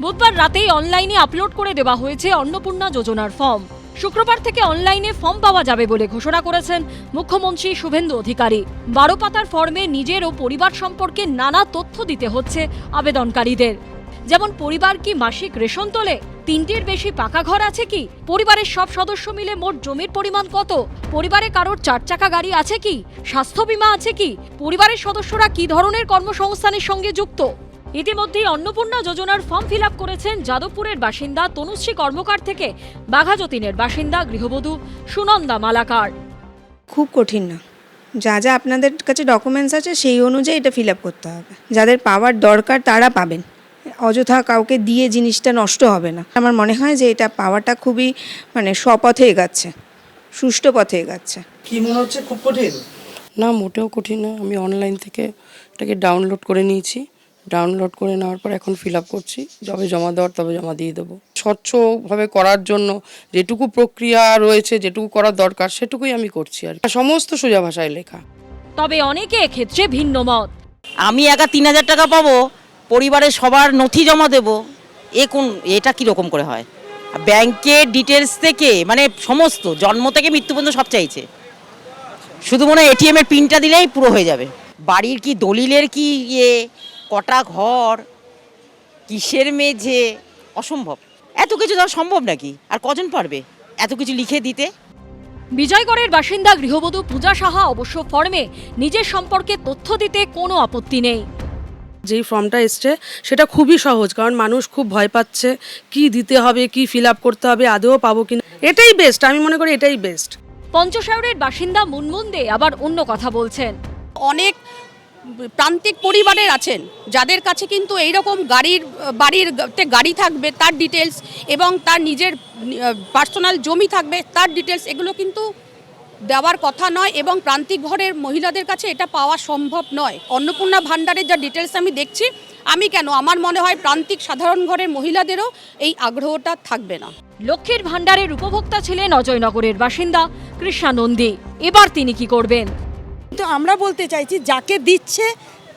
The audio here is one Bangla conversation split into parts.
বুধবার রাতেই অনলাইনে আপলোড করে দেওয়া হয়েছে অন্নপূর্ণা যোজনার ফর্ম। শুক্রবার থেকে অনলাইনে ফর্ম পাওয়া যাবে বলে ঘোষণা করেছেন মুখ্যমন্ত্রী শুভেন্দু অধিকারী। 12 পাতার ফর্মে নিজের ও পরিবার সম্পর্কে নানা তথ্য দিতে হচ্ছে আবেদনকারীদের। যেমন পরিবার কি মাসিক রেশন তোলে, 3টির বেশি পাকা ঘর আছে কি, পরিবারের সব সদস্য মিলে মোট জমির পরিমাণ কত, পরিবারে কারোর 4 চাকা গাড়ি আছে কি, স্বাস্থ্য বীমা আছে কি, পরিবারের সদস্যরা কি ধরনের কর্মসংস্থানের সঙ্গে যুক্ত। ইতিমধ্যেই অন্নপূর্ণা যোজনার ফর্ম ফিল আপ করেছেন যাদবপুরের বাসিন্দা তনুশ্রী কর্মকার থেকে বাঘাযতীনের বাসিন্দা গৃহবধূ সুনন্দা মালাকার। খুব কঠিন না, যা যা আপনাদের কাছে ডকুমেন্টস আছে সেই অনুযায়ী এটা ফিল আপ করতে হবে। যাদের পাওয়ার দরকার তারা পাবেন, অযথা কাউকে দিয়ে জিনিসটা নষ্ট হবে না। আমার মনে হয় যে এটা পাওয়াটা খুবই স্বপথে এগাচ্ছে, সুষ্ঠু পথে এগাচ্ছে। কি মনে হচ্ছে খুব কঠিন? না, মোটেও কঠিন না। আমি অনলাইন থেকে এটাকে ডাউনলোড করে নিয়েছি। ডাউনলোড করে নেওয়ার পর এখন ফিল আপ করছি। যবে জমা দেওয়ার তবে জমা দিয়ে দেবো। স্বচ্ছভাবে করার জন্য যেটুকু প্রক্রিয়া রয়েছে, যেটুকু করার দরকার সেটুকুই আমি করছি আর সমস্ত সোজা ভাষায় লেখা। তবে অনেকে এক্ষেত্রে ভিন্ন মত। আমি একা 3000 টাকা পাবো, পরিবারের সবার নথি জমা দেবো, এটা কীরকম করে হয়? ব্যাংকের ডিটেলস থেকে সমস্ত জন্ম থেকে মৃত্যু পর্যন্ত সব চাইছে। শুধু মনে হয় এটিএমের পিনটা দিলেই পুরো হয়ে যাবে। বাড়ির কি দলিলের কি কটা ঘর, কিসের মেঝে, অসম্ভব। এত কিছু দেওয়া সম্ভব নাকি? আর কজন পারবে এত কিছু লিখে দিতে? বিজয়গড়ের বাসিন্দা গৃহবধূ পূজা সাহা অবশ্য ফর্মে নিজের সম্পর্কে তথ্য দিতে কোনো আপত্তি নেই। যেই ফর্মটা এসছে সেটা খুবই সহজ, কারণ মানুষ খুব ভয় পাচ্ছে কি দিতে হবে, কি ফিল আপ করতে হবে, আদৌ পাবো কিনা। এটাই বেস্ট, আমি মনে করি এটাই বেস্ট। পঞ্চশায়রের বাসিন্দা মুনমুন দে আবার অন্য কথা বলছেন। অনেক প্রান্তিক পরিবারের আছেন যাদের কাছে কিন্তু এইরকম বাড়ির গাড়ি থাকবে তার ডিটেলস, এবং তার নিজের পার্সোনাল জমি থাকবে তার ডিটেলস, এগুলো কিন্তু দেওয়ার কথা নয়, এবং প্রান্তিক ঘরের মহিলাদের কাছে এটা পাওয়া সম্ভব নয়। অন্নপূর্ণা ভাণ্ডারের যা ডিটেলস আমি দেখছি, আমার মনে হয় প্রান্তিক সাধারণ ঘরের মহিলাদেরও এই আগ্রহটা থাকবে না। লক্ষ্মীর ভাণ্ডারের উপভোক্তা ছিলেন অজয়নগরের বাসিন্দা কৃষ্ণা নন্দী। এবার তিনি কি করবেন? তো আমরা বলতে চাইছি, যাকে দিচ্ছে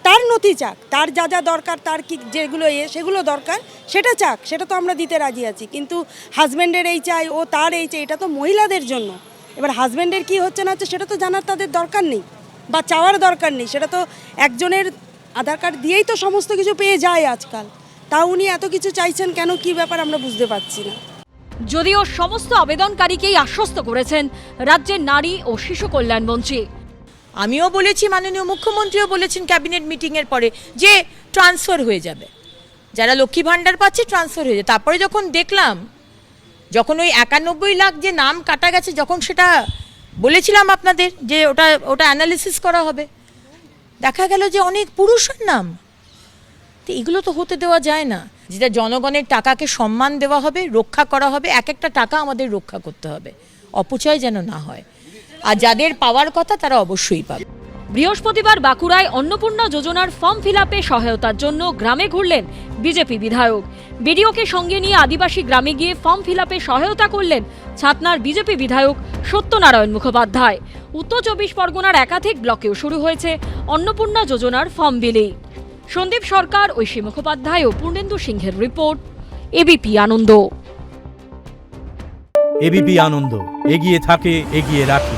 তার নথি চাক, তার যা যা দরকার, তার কি যেগুলো সেগুলো দরকার সেটা চাক, সেটা তো আমরা দিতে রাজি আছি। কিন্তু হাজব্যান্ডের এই চাই, ও তার এই চাই, এটা তো মহিলাদের জন্য। এবার হাজব্যান্ডের কি হচ্ছে না হচ্ছে সেটা তো জানার তাদের দরকার নেই বা চাওয়ার দরকার নেই। সেটা তো একজনের আধার কার্ড দিয়েই তো সমস্ত কিছু পেয়ে যায় আজকাল। তা উনি এত কিছু চাইছেন কেন, কি ব্যাপার আমরা বুঝতে পারছি না। যদিও সমস্ত আবেদনকারীকেই আশ্বস্ত করেছেন রাজ্যের নারী ও শিশু কল্যাণ মন্ত্রী। আমিও বলেছি, মাননীয় মুখ্যমন্ত্রীও বলেছেন ক্যাবিনেট মিটিংয়ের পরে যে ট্রান্সফার হয়ে যাবে, যারা লক্ষ্মী ভাণ্ডার পাচ্ছে ট্রান্সফার হয়ে যাবে। তারপরে যখন দেখলাম, যখন ওই 91 লাখ যে নাম কাটা গেছে, যখন সেটা বলেছিলাম আপনাদের যে ওটা অ্যানালিসিস করা হবে, দেখা গেল যে অনেক পুরুষের নাম। তো এগুলো তো হতে দেওয়া যায় না। যেটা জনগণের টাকাকে সম্মান দেওয়া হবে, রক্ষা করা হবে, এক একটা টাকা আমাদের রক্ষা করতে হবে, অপচয় যেন না হয়। আর যাদের পাওয়ার কথা তারা অবশ্যই পাবে। বৃহস্পতিবার বাঁকুড়ায় অন্নপূর্ণা যোজনার ফর্ম ফিল আপে সহায়তার জন্য গ্রামে ঘুরলেন বিজেপি বিধায়ক। বিডিওকে সঙ্গে নিয়ে আদিবাসী গ্রামে গিয়ে ফর্ম ফিল আপে সহায়তা করলেন ছাতনার বিজেপি বিধায়ক সত্যনারায়ণ মুখোপাধ্যায়। উত্তর 24 পরগনার একাধিক ব্লকেও শুরু হয়েছে অন্নপূর্ণা যোজনার ফর্ম বিলি। সন্দীপ সরকার, ঐশী মুখোপাধ্যায় ও পূর্ণেন্দু সিংহের রিপোর্ট, এবিপি আনন্দ। এবিপি আনন্দ, এগিয়ে থাকে, এগিয়ে রাখে।